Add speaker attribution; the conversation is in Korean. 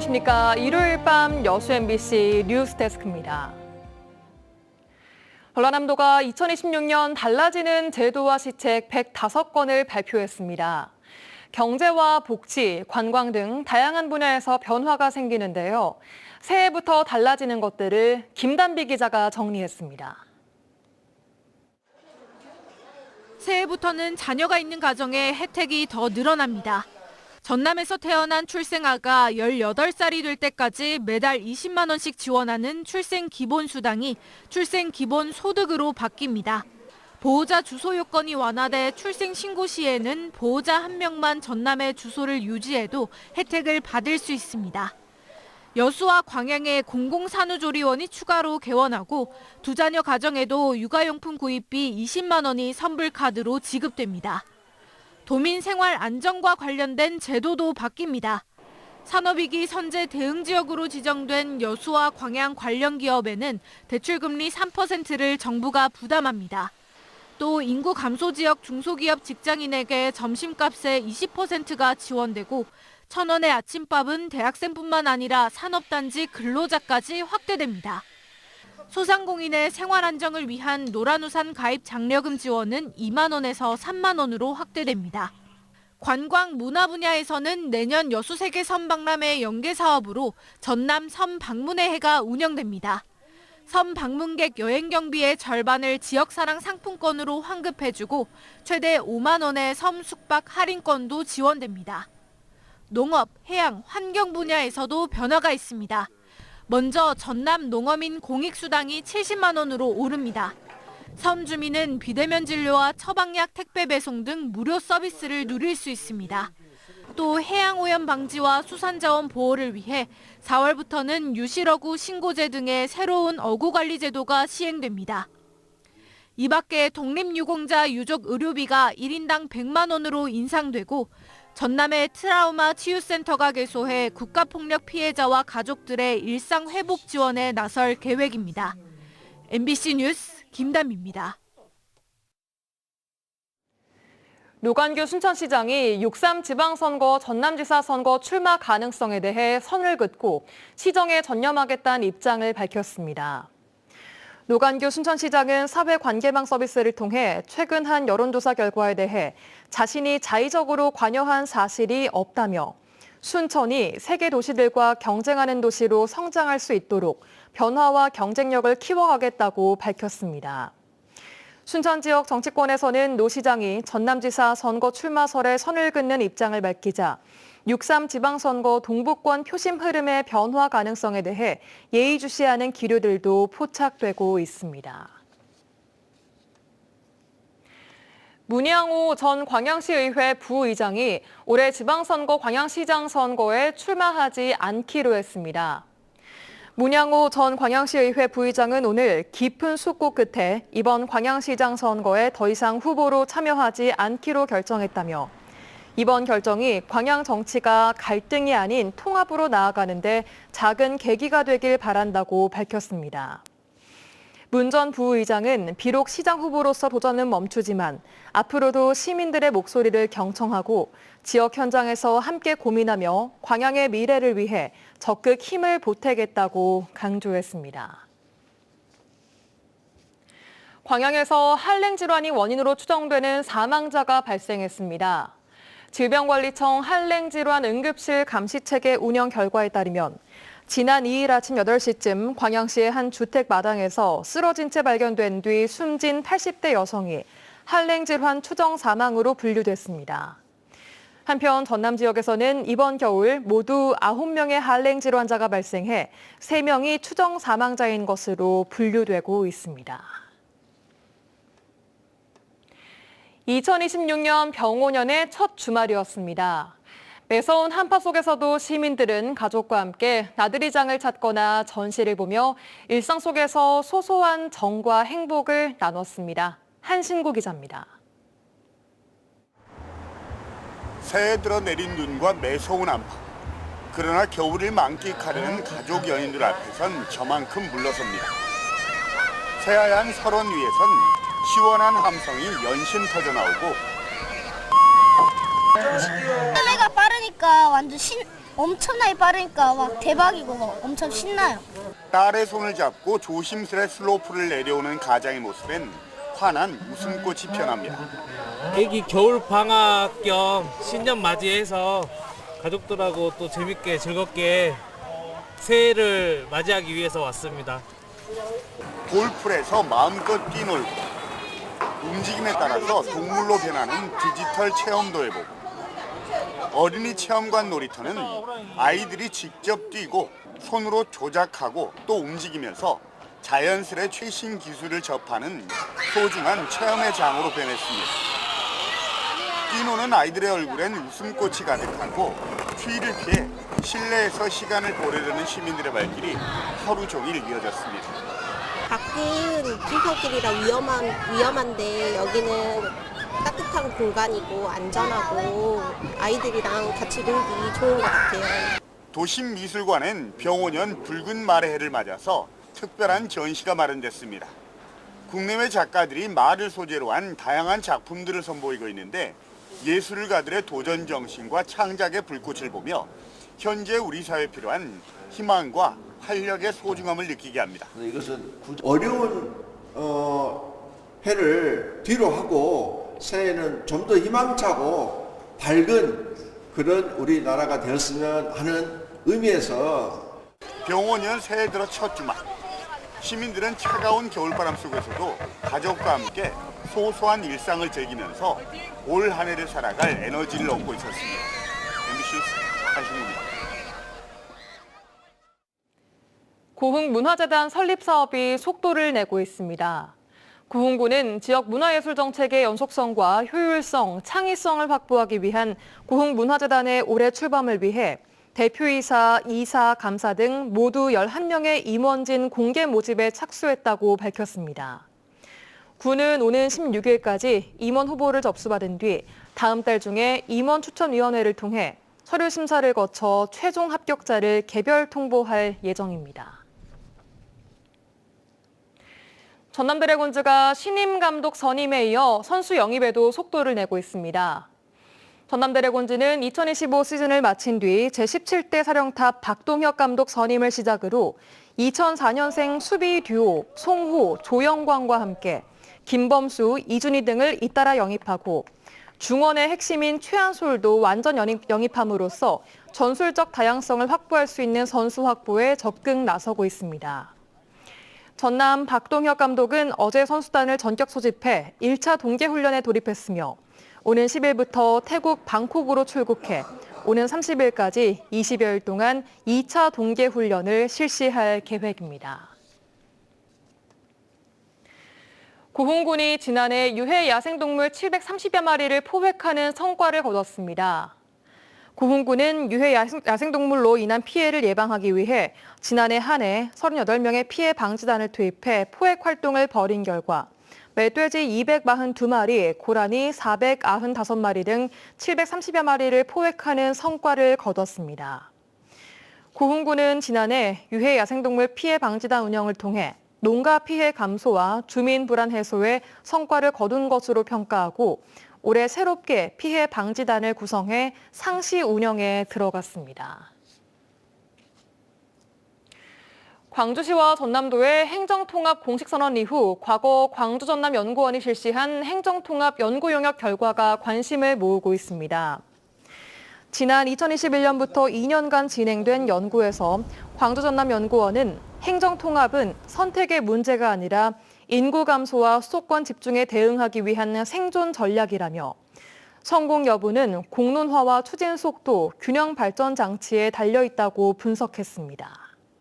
Speaker 1: 안녕하십니까. 일요일 밤 여수 MBC 뉴스데스크입니다. 전라남도가 2026년 달라지는 제도와 시책 105건을 발표했습니다. 경제와 복지, 관광 등 다양한 분야에서 변화가 생기는데요. 새해부터 달라지는 것들을 김단비 기자가 정리했습니다.
Speaker 2: 새해부터는 자녀가 있는 가정에 혜택이 더 늘어납니다. 전남에서 태어난 출생아가 18살이 될 때까지 매달 20만 원씩 지원하는 출생기본수당이 출생기본소득으로 바뀝니다. 보호자 주소 요건이 완화돼 출생신고 시에는 보호자 한 명만 전남의 주소를 유지해도 혜택을 받을 수 있습니다. 여수와 광양에 공공산후조리원이 추가로 개원하고 두 자녀 가정에도 육아용품 구입비 20만 원이 선불카드로 지급됩니다. 도민 생활 안정과 관련된 제도도 바뀝니다. 산업위기 선제 대응 지역으로 지정된 여수와 광양 관련 기업에는 대출금리 3%를 정부가 부담합니다. 또 인구 감소 지역 중소기업 직장인에게 점심값의 20%가 지원되고 1,000원의 아침밥은 대학생뿐만 아니라 산업단지 근로자까지 확대됩니다. 소상공인의 생활 안정을 위한 노란우산 가입 장려금 지원은 2만 원에서 3만 원으로 확대됩니다. 관광 문화 분야에서는 내년 여수세계 섬박람회 연계 사업으로 전남 섬 방문의 해가 운영됩니다. 섬 방문객 여행 경비의 절반을 지역사랑 상품권으로 환급해주고 최대 5만 원의 섬 숙박 할인권도 지원됩니다. 농업, 해양, 환경 분야에서도 변화가 있습니다. 먼저 전남 농어민 공익수당이 70만 원으로 오릅니다. 섬 주민은 비대면 진료와 처방약 택배 배송 등 무료 서비스를 누릴 수 있습니다. 또 해양오염 방지와 수산자원 보호를 위해 4월부터는 유실어구 신고제 등의 새로운 어구관리 제도가 시행됩니다. 이 밖에 독립유공자 유족 의료비가 1인당 100만 원으로 인상되고 전남의 트라우마 치유센터가 개소해 국가폭력 피해자와 가족들의 일상 회복 지원에 나설 계획입니다. MBC 뉴스 김단비입니다.
Speaker 1: 노관규 순천시장이 6.3 지방선거 전남지사 선거 출마 가능성에 대해 선을 긋고 시정에 전념하겠다는 입장을 밝혔습니다. 노관규 순천시장은 사회관계망 서비스를 통해 최근 한 여론조사 결과에 대해 자신이 자의적으로 관여한 사실이 없다며 순천이 세계 도시들과 경쟁하는 도시로 성장할 수 있도록 변화와 경쟁력을 키워가겠다고 밝혔습니다. 순천 지역 정치권에서는 노 시장이 전남지사 선거 출마설에 선을 긋는 입장을 밝히자 6.3 지방선거 동부권 표심 흐름의 변화 가능성에 대해 예의주시하는 기류들도 포착되고 있습니다. 문양호 전 광양시의회 부의장이 올해 지방선거 광양시장 선거에 출마하지 않기로 했습니다. 문양호 전 광양시의회 부의장은 오늘 깊은 숙고 끝에 이번 광양시장 선거에 더 이상 후보로 참여하지 않기로 결정했다며 이번 결정이 광양 정치가 갈등이 아닌 통합으로 나아가는데 작은 계기가 되길 바란다고 밝혔습니다. 문 전 부의장은 비록 시장 후보로서 도전은 멈추지만 앞으로도 시민들의 목소리를 경청하고 지역 현장에서 함께 고민하며 광양의 미래를 위해 적극 힘을 보태겠다고 강조했습니다. 광양에서 한랭 질환이 원인으로 추정되는 사망자가 발생했습니다. 질병관리청 한랭질환 응급실 감시체계 운영 결과에 따르면 지난 2일 아침 8시쯤 광양시의 한 주택 마당에서 쓰러진 채 발견된 뒤 숨진 80대 여성이 한랭질환 추정 사망으로 분류됐습니다. 한편 전남 지역에서는 이번 겨울 모두 9명의 한랭질환자가 발생해 3명이 추정 사망자인 것으로 분류되고 있습니다. 2026년 병오년의 첫 주말이었습니다. 매서운 한파 속에서도 시민들은 가족과 함께 나들이장을 찾거나 전시를 보며 일상 속에서 소소한 정과 행복을 나눴습니다. 한신구 기자입니다.
Speaker 3: 새해 들어 내린 눈과 매서운 한파. 그러나 겨울을 만끽하려는 가족 연인들 앞에선 저만큼 물러섭니다. 새하얀 설원 위에선 시원한 함성이 연신 터져나오고
Speaker 4: 해가 빠르니까 완전 엄청나게 빠르니까 막 대박이고 막 엄청 신나요.
Speaker 3: 딸의 손을 잡고 조심스레 슬로프를 내려오는 가장의 모습엔 환한 웃음꽃이 피어납니다.
Speaker 5: 애기 겨울 방학 겸 신년 맞이해서 가족들하고 또 재밌게 즐겁게 새해를 맞이하기 위해서 왔습니다.
Speaker 3: 돌풀에서 마음껏 뛰놀고 움직임에 따라서 동물로 변하는 디지털 체험도 해보고 어린이 체험관 놀이터는 아이들이 직접 뛰고 손으로 조작하고 또 움직이면서 자연스레 최신 기술을 접하는 소중한 체험의 장으로 변했습니다. 뛰노는 아이들의 얼굴엔 웃음꽃이 가득하고 추위를 피해 실내에서 시간을 보내려는 시민들의 발길이 하루 종일 이어졌습니다.
Speaker 6: 밖은 불길이라 위험한데 여기는 따뜻한 공간이고 안전하고 아이들이랑 같이 놀기 좋은 것 같아요.
Speaker 3: 도심미술관엔 병오년 붉은 말의 해를 맞아서 특별한 전시가 마련됐습니다. 국내외 작가들이 말을 소재로 한 다양한 작품들을 선보이고 있는데 예술가들의 도전 정신과 창작의 불꽃을 보며 현재 우리 사회에 필요한 희망과 활력의 소중함을 느끼게 합니다.
Speaker 7: 이것은 어려운 해를 뒤로 하고 새해는 좀 더 희망차고 밝은 그런 우리나라가 되었으면 하는 의미에서
Speaker 3: 병오년 새해 들어 첫 주말 시민들은 차가운 겨울바람 속에서도 가족과 함께 소소한 일상을 즐기면서 올 한 해를 살아갈 에너지를 얻고 있었습니다. MBC 한신우입니다.
Speaker 1: 고흥문화재단 설립 사업이 속도를 내고 있습니다. 고흥군은 지역 문화예술 정책의 연속성과 효율성, 창의성을 확보하기 위한 고흥문화재단의 올해 출범을 위해 대표이사, 이사, 감사 등 모두 11명의 임원진 공개 모집에 착수했다고 밝혔습니다. 군은 오는 16일까지 임원 후보를 접수받은 뒤 다음 달 중에 임원추천위원회를 통해 서류 심사를 거쳐 최종 합격자를 개별 통보할 예정입니다. 전남 드래곤즈가 신임 감독 선임에 이어 선수 영입에도 속도를 내고 있습니다. 전남 드래곤즈는 2025 시즌을 마친 뒤 제17대 사령탑 박동혁 감독 선임을 시작으로 2004년생 수비 듀오 송호, 조영광과 함께 김범수, 이준희 등을 잇따라 영입하고 중원의 핵심인 최한솔도 완전 영입함으로써 전술적 다양성을 확보할 수 있는 선수 확보에 적극 나서고 있습니다. 전남 박동혁 감독은 어제 선수단을 전격 소집해 1차 동계훈련에 돌입했으며 오는 10일부터 태국 방콕으로 출국해 오는 30일까지 20여일 동안 2차 동계훈련을 실시할 계획입니다. 고흥군이 지난해 유해 야생동물 730여 마리를 포획하는 성과를 거뒀습니다. 고흥군은 유해 야생동물로 인한 피해를 예방하기 위해 지난해 한 해 38명의 피해 방지단을 투입해 포획 활동을 벌인 결과 멧돼지 242마리, 고라니 495마리 등 730여 마리를 포획하는 성과를 거뒀습니다. 고흥군은 지난해 유해 야생동물 피해 방지단 운영을 통해 농가 피해 감소와 주민 불안 해소에 성과를 거둔 것으로 평가하고 올해 새롭게 피해 방지단을 구성해 상시 운영에 들어갔습니다. 광주시와 전남도의 행정통합 공식선언 이후 과거 광주전남연구원이 실시한 행정통합 연구 용역 결과가 관심을 모으고 있습니다. 지난 2021년부터 2년간 진행된 연구에서 광주전남연구원은 행정통합은 선택의 문제가 아니라 인구 감소와 수도권 집중에 대응하기 위한 생존 전략이라며 성공 여부는 공론화와 추진 속도, 균형 발전 장치에 달려 있다고 분석했습니다.